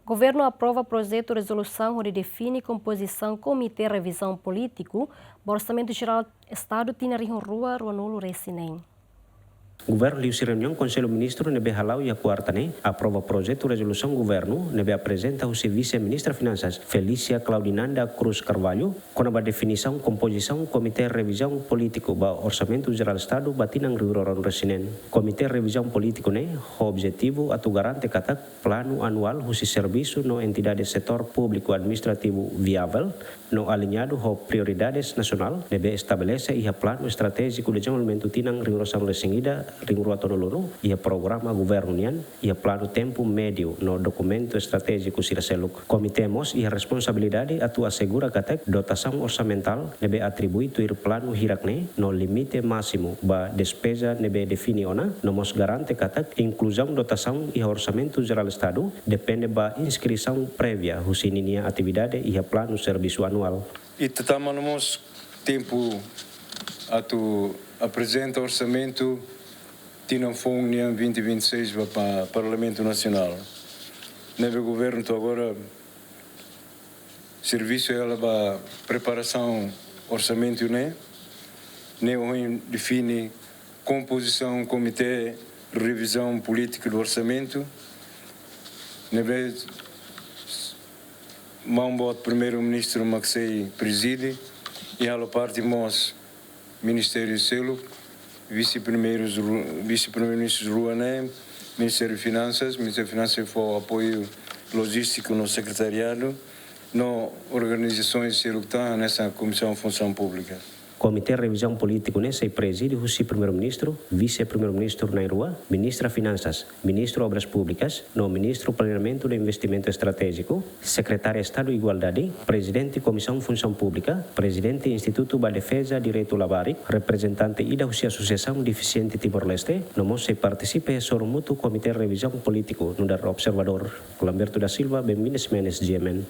Governo aprova projeto de resolução onde define composição Comitê Revisão Político. O Orçamento Geral Estado tinha rua Ronolo Recinem. Governo liu reunião Conselho Ministro nebe halau e a quarta aprova projeto resolução governo nebe apresenta o vice-ministra Finanças Felícia Claudinanda Cruz Carvalho com a definição composição Comitê Revisão Político ba Orçamento Geral Estado batinang riuroron resinen. Comitê Revisão Político o objetivo atu garante katak plano anual husi serviço no entidade setor público administrativo viável no alinhado ho prioridades nacional nebe estabelece ia plano estratégico de desenvolvimento tinang riurosan resingida ringrua tonolono ia programa governo nian ia plano tempo médio no documento estratégico siraseluk. Comitê mos ia responsabilidade atu assegura katek dotação orçamental nebe atribui tuir plano hirakne no limite máximo ba despesa nebe defini ona no mos garante katek inclusão dotação ia orçamento geral estado depende ba inscrição prévia husininia atividade ia plano serviço anual. E tentamos tempo atu apresenta orçamento tinha fundo em 2026 para o Parlamento Nacional. Neve governo agora serviço ela para preparação orçamento né define composição comitê revisão política do orçamento. Neve Mambo primeiro-ministro Maxei preside e a parte nós Ministério Selo vice-primeiro-ministro Ruané, Ministério de Finanças foi apoio logístico no secretariado, no organizações que estão nessa Comissão de Função Pública. Comitê Revisão Político nesse preside o primeiro-ministro, vice-primeiro-ministro na rua, ministra Finanças, ministro Obras Públicas, no ministro Planeamento e Investimento Estratégico, secretário de Estado de Igualdade, presidente Comissão Função Pública, presidente Instituto da Defesa Direito Labari, representante da Associação Deficiente Timor-Leste, no se participe sobre mútuo Comitê Revisão Político no dar observador. Lamberto da Silva, bem-vindos, GMN.